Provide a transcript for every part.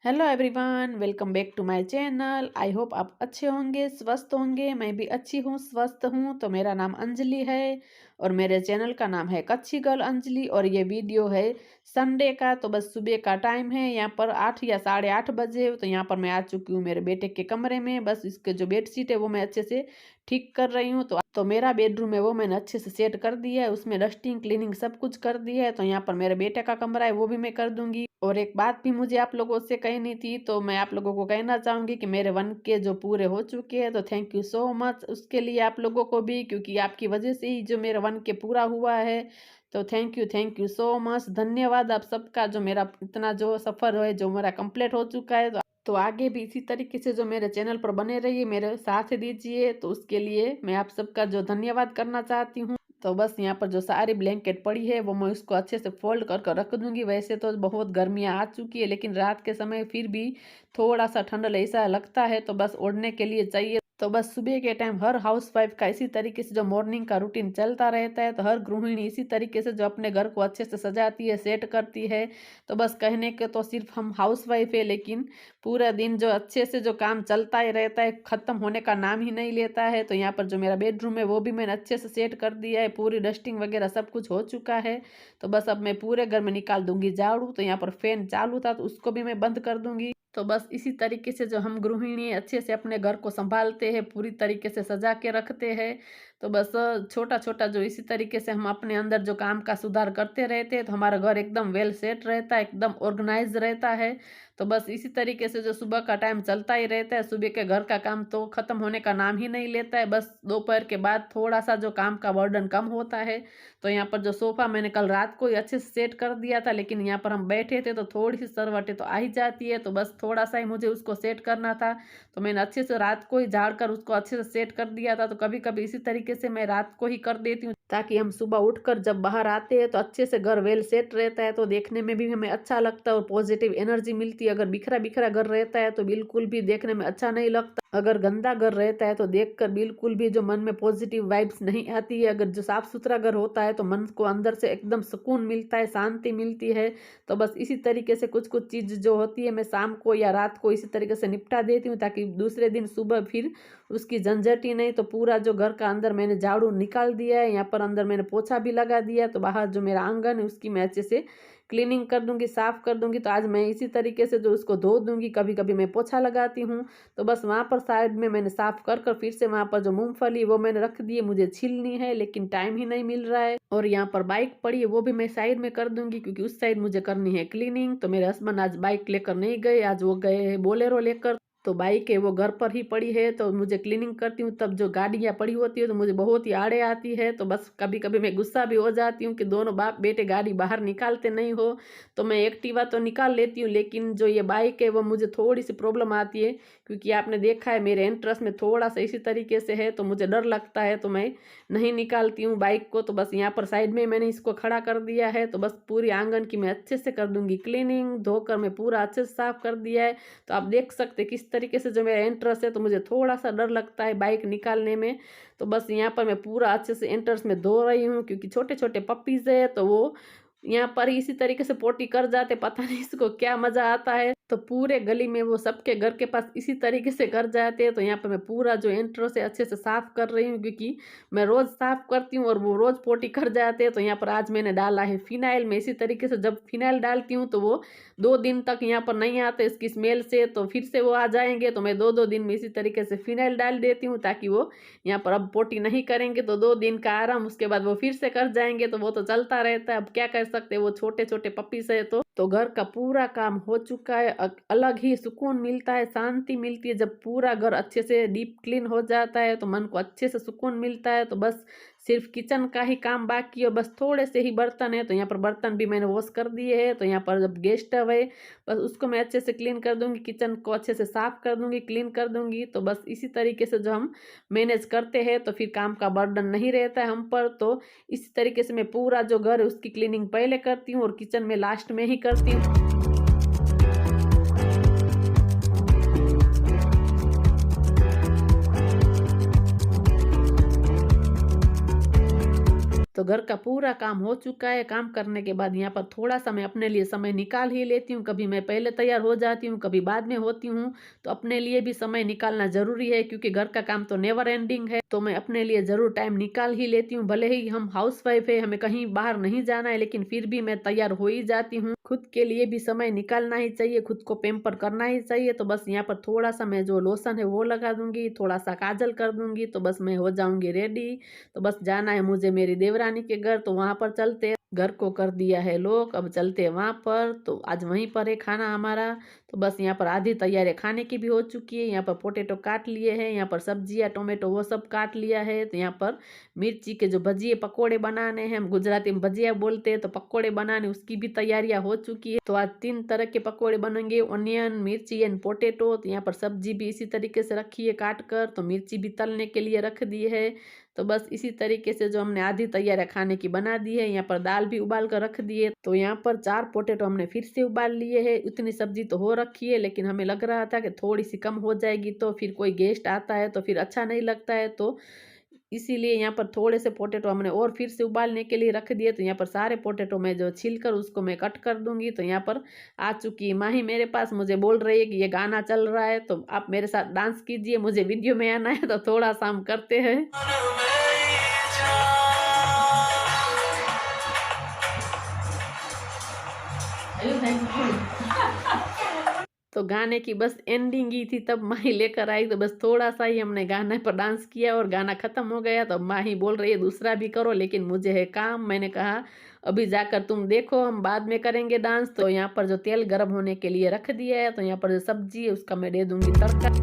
Hello everyone, welcome back to my channel. I hope आप अच्छे होंगे, स्वस्थ होंगे। मैं भी अच्छी हूँ, स्वस्थ हूँ। तो मेरा नाम अंजलि है और मेरे चैनल का नाम है कच्छी गर्ल अंजलि। और ये वीडियो है संडे का। तो बस सुबह का टाइम है, यहाँ पर 8 या 8:30 बजे। तो यहाँ पर मैं आ चुकी हूँ मेरे बेटे के कमरे में। बस इसके जो बेडशीट है वो मैं अच्छे से ठीक कर रही हूँ। तो मेरा बेडरूम है वो मैंने अच्छे से सेट कर दिया है, उसमें डस्टिंग क्लीनिंग सब कुछ कर दी है। तो यहाँ पर मेरे बेटे का कमरा है वो भी मैं कर दूंगी। और एक बात भी मुझे आप लोगों से कहनी थी, तो मैं आप लोगों को कहना चाहूंगी कि मेरे 1K जो पूरे हो चुके हैं। तो थैंक यू सो मच उसके लिए आप लोगों को भी, क्योंकि आपकी वजह से ही जो मेरा 1K पूरा हुआ है। तो थैंक यू सो मच, धन्यवाद आप सबका। जो मेरा इतना जो सफ़र है जो मेरा कंप्लीट हो चुका है। तो आगे भी इसी तरीके से जो मेरे चैनल पर बने रहिए, मेरे साथ दीजिए। तो उसके लिए मैं आप सबका जो धन्यवाद करना चाहती हूँ। तो बस यहाँ पर जो सारी ब्लैंकेट पड़ी है वो मैं उसको अच्छे से फोल्ड कर कर रख दूंगी। वैसे तो बहुत गर्मियाँ आ चुकी है, लेकिन रात के समय फिर भी थोड़ा सा ठंड ऐसा लगता है, तो बस ओढ़ने के लिए चाहिए। तो बस सुबह के टाइम हर हाउस वाइफ का इसी तरीके से जो मॉर्निंग का रूटीन चलता रहता है। तो हर गृहिणी इसी तरीके से जो अपने घर को अच्छे से सजाती है, सेट करती है। तो बस कहने के तो सिर्फ हम हाउस वाइफ है, लेकिन पूरा दिन जो अच्छे से जो काम चलता ही रहता है, ख़त्म होने का नाम ही नहीं लेता है। तो यहाँ पर जो मेरा बेडरूम है वो भी मैंने अच्छे से सेट कर दिया है, पूरी डस्टिंग वगैरह सब कुछ हो चुका है। तो बस अब मैं पूरे घर में निकाल दूंगी झाड़ू। तो यहाँ पर फैन चालू था तो उसको भी मैं बंद कर दूंगी। तो बस इसी तरीके से जो हम गृहिणी अच्छे से अपने घर को संभालते हैं, पूरी तरीके से सजा के रखते हैं। तो बस छोटा छोटा जो इसी तरीके से हम अपने अंदर जो काम का सुधार करते रहते हैं, तो हमारा घर एकदम वेल सेट रहता है, एकदम ऑर्गेनाइज रहता है। तो बस इसी तरीके से जो सुबह का टाइम चलता ही रहता है। सुबह के घर का काम तो ख़त्म होने का नाम ही नहीं लेता है। बस दोपहर के बाद थोड़ा सा जो काम का बर्डन कम होता है। तो यहाँ पर जो सोफ़ा मैंने कल रात को ही अच्छे से सेट कर दिया था, लेकिन यहाँ पर हम बैठे थे तो थोड़ी सी सरवटें तो आ ही जाती है। तो बस थोड़ा सा ही मुझे उसको सेट करना था। तो मैंने अच्छे से रात को ही झाड़ कर उसको अच्छे से सेट कर दिया था। तो कभी कभी इसी तरीके से मैं रात को ही कर देती हूँ, ताकि हम सुबह उठकर जब बाहर आते हैं तो अच्छे से घर वेल सेट रहता है। तो देखने में भी हमें अच्छा लगता है और पॉजिटिव एनर्जी मिलती है। अगर बिखरा बिखरा घर रहता है तो बिल्कुल भी देखने में अच्छा नहीं लगता। अगर गंदा घर रहता है तो देखकर बिल्कुल भी जो मन में पॉजिटिव वाइब्स नहीं आती है। अगर जो साफ सुथरा घर होता है तो मन को अंदर से एकदम सुकून मिलता है, शांति मिलती है। तो बस इसी तरीके से कुछ कुछ चीज़ जो होती है मैं शाम को या रात को इसी तरीके से निपटा देती हूँ, ताकि दूसरे दिन सुबह फिर उसकी झंझट ही नहीं। तो पूरा जो घर का अंदर मैंने झाड़ू निकाल दिया है, यहाँ पर अंदर मैंने पोछा भी लगा दिया। तो बाहर जो मेरा आंगन है उसकी मैं अच्छे से क्लीनिंग कर दूंगी, साफ कर दूंगी। तो आज मैं इसी तरीके से जो उसको धो दूंगी, कभी कभी मैं पोछा लगाती हूँ। तो बस वहाँ पर साइड में मैंने साफ कर कर फिर से वहाँ पर जो मूंगफली वो मैंने रख दी है, मुझे छीलनी है लेकिन टाइम ही नहीं मिल रहा है। और यहाँ पर बाइक पड़ी है वो भी मैं साइड में कर दूंगी, क्योंकि उस साइड मुझे करनी है क्लीनिंग। तो मेरे हस्बैंड आज बाइक लेकर नहीं गए, आज वो गए हैं बोलेरो लेकर। तो बाइक है वो घर पर ही पड़ी है। तो मुझे क्लीनिंग करती हूँ तब जो गाड़ियाँ पड़ी होती है तो मुझे बहुत ही आड़े आती है। तो बस कभी कभी मैं गुस्सा भी हो जाती हूँ कि दोनों बाप बेटे गाड़ी बाहर निकालते नहीं हो। तो मैं एक्टिवा तो निकाल लेती हूँ, लेकिन जो ये बाइक है वो मुझे थोड़ी सी प्रॉब्लम आती है, क्योंकि आपने देखा है मेरे एंट्रेंस में थोड़ा सा इसी तरीके से है। तो मुझे डर लगता है, तो मैं नहीं निकालती हूँ बाइक को। तो बस यहाँ पर साइड में मैंने इसको खड़ा कर दिया है। तो बस पूरी आंगन की मैं अच्छे से कर दूंगी क्लीनिंग, धोकर मैं पूरा अच्छे से साफ कर दिया है। तो आप देख सकते किस तरीके से जो मेरा एंट्रेंस है, तो मुझे थोड़ा सा डर लगता है बाइक निकालने में। तो बस यहाँ पर मैं पूरा अच्छे से एंट्रेंस में धो रही हूँ, क्योंकि छोटे छोटे पपीज है तो वो यहाँ पर इसी तरीके से पोटी कर जाते, पता नहीं इसको क्या मजा आता है। तो पूरे गली में वो सबके घर के पास इसी तरीके से कर जाते हैं। तो यहाँ पर मैं पूरा जो एंट्रेंस है अच्छे से साफ कर रही हूँ, क्योंकि मैं रोज साफ करती हूँ और वो रोज पोटी कर जाते हैं। तो यहाँ पर आज मैंने डाला है फिनाइल। मैं इसी तरीके से जब फिनाइल डालती हूँ तो वो 2 दिन तक यहाँ पर नहीं आते इसकी स्मेल से, तो फिर से वो आ जाएंगे। तो मैं 2-2 दिन में इसी तरीके से फिनाइल डाल देती हूँ, ताकि वो यहाँ पर अब पोटी नहीं करेंगे। तो 2 दिन का आराम, उसके बाद वो फिर से कर जाएंगे। तो वो तो चलता रहता है, अब क्या कर सकते हैं, वो छोटे छोटे पपीज है। तो घर का पूरा काम हो चुका है। अलग ही सुकून मिलता है, शांति मिलती है जब पूरा घर अच्छे से डीप क्लीन हो जाता है, तो मन को अच्छे से सुकून मिलता है। तो बस सिर्फ किचन का ही काम बाकी है, बस थोड़े से ही बर्तन है। तो यहाँ पर बर्तन भी मैंने वॉश कर दिए हैं। तो यहाँ पर जब गैस स्टव है बस उसको मैं अच्छे से क्लीन कर दूंगी, किचन को अच्छे से साफ कर दूंगी, क्लीन कर दूंगी। तो बस इसी तरीके से जो हम मैनेज करते हैं तो फिर काम का बर्डन नहीं रहता है हम पर। तो इसी तरीके से मैं पूरा जो घर है उसकी क्लीनिंग पहले करती हूँ और किचन में लास्ट में ही करती हूँ। तो घर का पूरा काम हो चुका है। काम करने के बाद यहाँ पर थोड़ा-सा मैं अपने लिए समय निकाल ही लेती हूँ। कभी मैं पहले तैयार हो जाती हूँ, कभी बाद में होती हूँ। तो अपने लिए भी समय निकालना ज़रूरी है, क्योंकि घर का काम तो नेवर एंडिंग है। तो मैं अपने लिए ज़रूर टाइम निकाल ही लेती हूँ। भले ही हम हाउसवाइफ है, हमें कहीं बाहर नहीं जाना है, लेकिन फिर भी मैं तैयार हो ही जाती हूँ। खुद के लिए भी समय निकालना ही चाहिए, खुद को पैम्पर करना ही चाहिए। तो बस यहाँ पर थोड़ा-सा मैं जो लोशन है वो लगा दूँगी, थोड़ा-सा काजल कर दूँगी, तो बस मैं हो जाऊँगी रेडी। तो बस जाना है मुझे मेरी देवरानी के घर, तो वहाँ पर चलते हैं। घर को कर दिया है लॉक, अब चलते हैं वहाँ पर। तो आज वहीं पर है खाना हमारा। तो बस यहाँ पर आधी तैयारी खाने की भी हो चुकी है। यहाँ पर पोटैटो काट लिए हैं, यहाँ पर सब्जियाँ टोमेटो वो सब काट लिया है। तो यहाँ पर मिर्ची के जो भजिए पकोड़े बनाने हैं, हम गुजराती में भजिया बोलते हैं, तो पकोड़े बनाने उसकी भी तैयारियाँ हो चुकी है। तो आज 3 तरह के पकोड़े बनेंगे, ऑनियन, मिर्ची एंड पोटैटो। तो यहाँ पर सब्जी भी इसी तरीके से रखी है काट कर, तो मिर्ची भी तलने के लिए रख दी है। तो बस इसी तरीके से जो हमने आधी तैयारी खाने की बना दी है। यहाँ पर दाल भी उबाल कर रख दी है। तो यहाँ पर 4 पोटैटो हमने फिर से उबाल लिए हैं। उतनी सब्जी तो हो रखी है, लेकिन हमें लग रहा था कि थोड़ी सी कम हो जाएगी, तो फिर कोई गेस्ट आता है तो फिर अच्छा नहीं लगता है। तो इसीलिए यहाँ पर थोड़े से पोटैटो हमने और फिर से उबालने के लिए रख दिए। तो यहाँ पर सारे पोटैटो में जो छिलकर उसको मैं कट कर दूंगी। तो यहाँ पर आ चुकी है माही मेरे पास, मुझे बोल रही है कि ये गाना चल रहा है तो आप मेरे साथ डांस कीजिए, मुझे वीडियो में आना है। तो थोड़ा सा हम करते हैं। तो गाने की बस एंडिंग ही थी, तब माही लेकर आई। तो बस थोड़ा सा ही हमने गाने पर डांस किया और गाना खत्म हो गया। तो माही बोल रही है दूसरा भी करो, लेकिन मुझे है काम। मैंने कहा अभी जाकर तुम देखो, हम बाद में करेंगे डांस। तो यहाँ पर जो तेल गर्म होने के लिए रख दिया है, तो यहाँ पर जो सब्जी है उसका मैं दे दूंगी तड़का।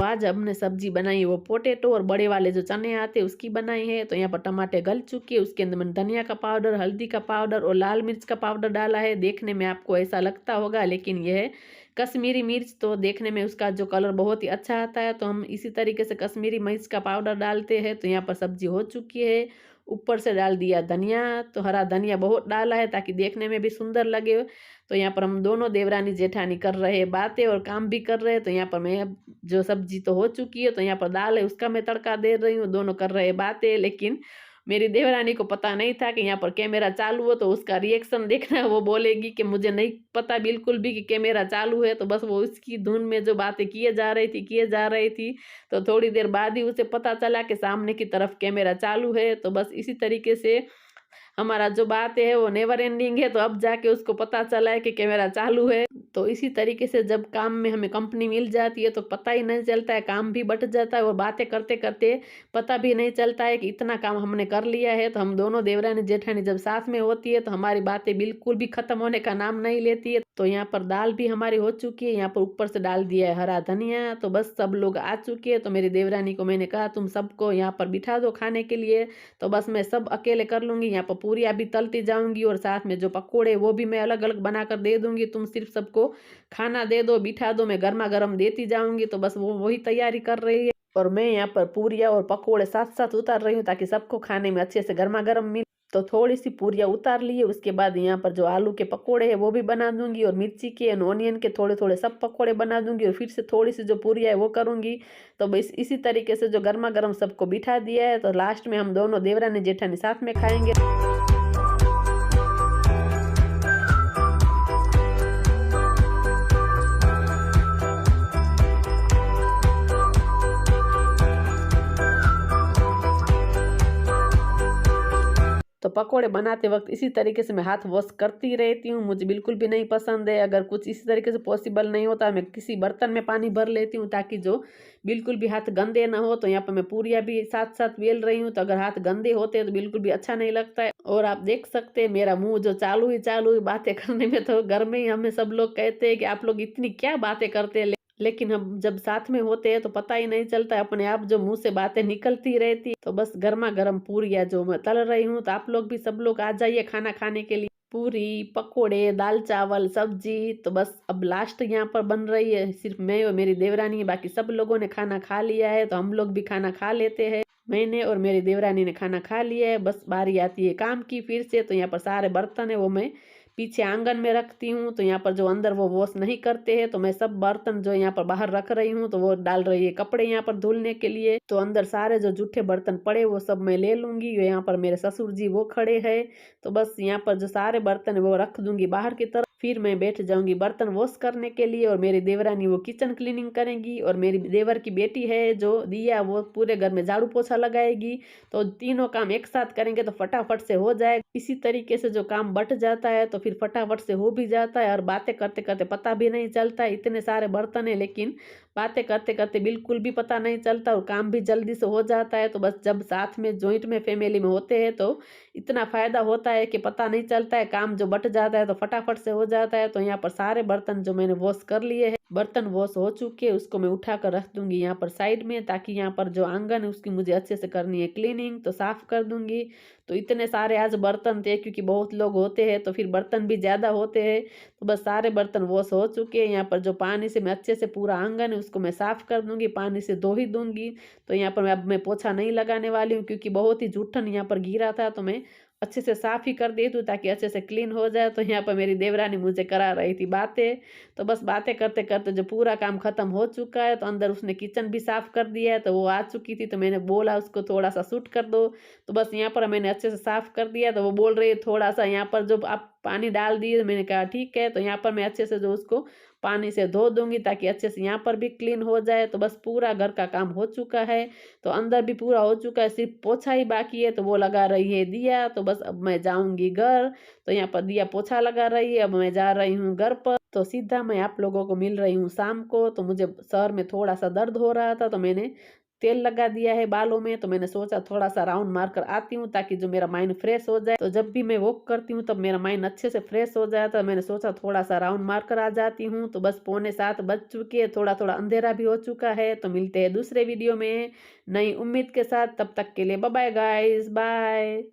आज हमने सब्जी बनाई है वो पोटैटो और बड़े वाले जो चने आते हैं उसकी बनाई है। तो यहाँ पर टमाटे गल चुके हैं, उसके अंदर मैंने धनिया का पाउडर, हल्दी का पाउडर और लाल मिर्च का पाउडर डाला है। देखने में आपको ऐसा लगता होगा, लेकिन यह है कश्मीरी मिर्च। तो देखने में उसका जो कलर बहुत ही अच्छा आता है, तो हम इसी तरीके से कश्मीरी मिर्च का पाउडर डालते हैं। तो यहाँ पर सब्जी हो चुकी है। ऊपर से डाल दिया धनिया, तो हरा धनिया बहुत डाला है ताकि देखने में भी सुंदर लगे। तो यहाँ पर हम दोनों देवरानी जेठानी कर रहे हैं बातें और काम भी कर रहे हैं। तो यहाँ पर मैं जो सब्जी तो हो चुकी है, तो यहाँ पर दाल है उसका मैं तड़का दे रही हूँ। दोनों कर रहे बातें, लेकिन मेरी देवरानी को पता नहीं था कि यहाँ पर कैमरा चालू हो। तो उसका रिएक्शन देखना है, वो बोलेगी कि मुझे नहीं पता बिल्कुल भी कि कैमरा चालू है। तो बस वो उसकी धुन में जो बातें किए जा रही थी। तो थोड़ी देर बाद ही उसे पता चला कि सामने की तरफ कैमरा चालू है। तो बस इसी तरीके से हमारा जो बात है वो नेवर एंडिंग है। तो अब जाके उसको पता चला है कि कैमरा चालू है। तो इसी तरीके से जब काम में हमें कंपनी मिल जाती है तो पता ही नहीं चलता है, काम भी बट जाता है और बातें करते करते पता भी नहीं चलता है कि इतना काम हमने कर लिया है। तो हम दोनों देवरानी जेठानी जब साथ में होती है तो हमारी बातें बिल्कुल भी खत्म होने का नाम नहीं लेती है। तो यहाँ पर दाल भी हमारी हो चुकी है, यहाँ पर ऊपर से डाल दिया है हरा धनिया। तो बस सब लोग आ चुके हैं। तो मेरी देवरानी को मैंने कहा तुम सबको यहाँ पर बिठा दो खाने के लिए। तो बस मैं सब अकेले कर लूंगी। यहाँ पर पूरी अभी तलती जाऊंगी और साथ में जो पकोड़े वो भी मैं अलग अलग बनाकर दे दूंगी। तुम सिर्फ सबको खाना दे दो, बिठा दो, मैं गर्मा गर्म देती जाऊंगी। तो बस वो वही तैयारी कर रही है और मैं यहाँ पर पूरियाँ और पकोड़े साथ साथ उतार रही हूँ ताकि सबको खाने में अच्छे से गर्मा गर्म मिले। तो थोड़ी सी पूरियाँ उतार लिए, उसके बाद यहाँ पर जो आलू के पकोड़े हैं वो भी बना दूंगी और मिर्ची के और ऑनियन के थोड़े थोड़े सब पकोड़े बना दूंगी और फिर से थोड़ी सी जो पूरियाँ है वो करूंगी। तो बस इसी तरीके से जो गर्मा गर्म सबको बिठा दिया है। तो लास्ट में हम दोनों देवरानी जेठानी साथ में खाएंगे। तो पकोड़े बनाते वक्त इसी तरीके से मैं हाथ वॉश करती रहती हूँ, मुझे बिल्कुल भी नहीं पसंद है। अगर कुछ इसी तरीके से पॉसिबल नहीं होता मैं किसी बर्तन में पानी भर लेती हूँ ताकि जो बिल्कुल भी हाथ गंदे ना हो। तो यहाँ पर मैं पूरियाँ भी साथ साथ बेल रही हूँ। तो अगर हाथ गंदे होते हैं तो बिल्कुल भी अच्छा नहीं लगता है। और आप देख सकते हैं मेरा मुंह जो चालू ही बातें करने में। तो घर में ही हमें सब लोग कहते हैं कि आप लोग इतनी क्या बातें करते हैं, लेकिन हम जब साथ में होते हैं तो पता ही नहीं चलता, अपने आप जो मुंह से बातें निकलती रहती। तो बस गर्मा गर्म पूरियाँ जो मैं तल रही हूँ। तो आप लोग भी सब लोग आ जाइए खाना खाने के लिए। पूरी, पकोड़े, दाल चावल, सब्जी। तो बस अब लास्ट यहाँ पर बन रही है, सिर्फ मैं और मेरी देवरानी है, बाकी सब लोगों ने खाना खा लिया है। तो हम लोग भी खाना खा लेते हैं। मैंने और मेरी देवरानी ने खाना खा लिया है, बस बारी आती है काम की फिर से। तो यहाँ पर सारे बर्तन है वो मैं पीछे आंगन में रखती हूँ, तो यहाँ पर जो अंदर वो वॉश नहीं करते हैं, तो मैं सब बर्तन जो यहाँ पर बाहर रख रही हूँ, तो वो डाल रही है कपड़े यहाँ पर धुलने के लिए। तो अंदर सारे जो जूठे बर्तन पड़े वो सब मैं ले लूंगी। यहाँ पर मेरे ससुर जी वो खड़े हैं, तो बस यहाँ पर जो सारे बर्तन है वो रख दूंगी बाहर की तरफ। फिर मैं बैठ जाऊंगी बर्तन वॉश करने के लिए, और मेरी देवरानी वो किचन क्लीनिंग करेंगी, और मेरी देवर की बेटी है जो दिया वो पूरे घर में झाड़ू पोछा लगाएगी। तो तीनों काम एक साथ करेंगे तो फटाफट से हो जाए। इसी तरीके से जो काम बट जाता है तो फिर फटाफट से हो भी जाता है, और बातें करते करते पता भी नहीं चलता है। इतने सारे बर्तन है लेकिन बातें करते करते बिल्कुल भी पता नहीं चलता, और काम भी जल्दी से हो जाता है। तो बस जब साथ में जॉइंट में फैमिली में होते हैं तो इतना फायदा होता है कि पता नहीं चलता है, काम जो बट जाता है तो फटाफट से हो जाता है। तो यहाँ पर सारे बर्तन जो मैंने वॉश कर लिए हैं, बर्तन वॉश हो चुके हैं, उसको मैं उठा कर रख दूंगी यहाँ पर साइड में, ताकि यहाँ पर जो आंगन है उसकी मुझे अच्छे से करनी है क्लीनिंग, तो साफ कर दूंगी। तो इतने सारे आज बर्तन थे, क्योंकि बहुत लोग होते हैं तो फिर बर्तन भी ज्यादा होते हैं। तो बस सारे बर्तन वॉश हो चुके हैं। यहाँ पर जो पानी से मैं अच्छे से पूरा आंगन है उसको मैं साफ कर दूंगी, पानी से धो ही दूंगी। तो यहाँ पर अब मैं पोछा नहीं लगाने वाली हूँ, क्योंकि बहुत ही जूठन यहाँ पर गिरा था, तो मैं अच्छे से साफ ही कर देती हूँ ताकि अच्छे से क्लीन हो जाए। तो यहाँ पर मेरी देवरानी मुझे करा रही थी बातें। तो बस बातें करते करते जो पूरा काम खत्म हो चुका है, तो अंदर उसने किचन भी साफ कर दिया है। तो वो आ चुकी थी, तो मैंने बोला उसको थोड़ा सा शूट कर दो। तो बस यहाँ पर मैंने अच्छे से साफ कर दिया। तो वो बोल रही है थोड़ा सा यहाँ पर जो आप पानी डाल दिए। मैंने कहा ठीक है। तो यहाँ पर मैं अच्छे से जो उसको पानी से धो दूंगी ताकि अच्छे से यहाँ पर भी क्लीन हो जाए। तो बस पूरा घर का काम हो चुका है, तो अंदर भी पूरा हो चुका है, सिर्फ पोछा ही बाकी है। तो वो लगा रही है दिया। तो बस अब मैं जाऊंगी घर। तो यहाँ पर दिया पोछा लगा रही है, अब मैं जा रही हूँ घर पर। तो सीधा मैं आप लोगों को मिल रही हूँ शाम को। तो मुझे सर में थोड़ा सा दर्द हो रहा था, तो मैंने तेल लगा दिया है बालों में। तो मैंने सोचा थोड़ा सा राउंड मार कर आती हूँ ताकि जो मेरा माइंड फ्रेश हो जाए। तो जब भी मैं वॉक करती हूँ तब मेरा माइंड अच्छे से फ्रेश हो जाता है। मैंने सोचा थोड़ा सा राउंड मार कर आ जाती हूँ। तो बस 6:45 बज चुके हैं, थोड़ा थोड़ा अंधेरा भी हो चुका है। तो मिलते हैं दूसरे वीडियो में नई उम्मीद के साथ। तब तक के लिए बाय बाय गाइस, बाय।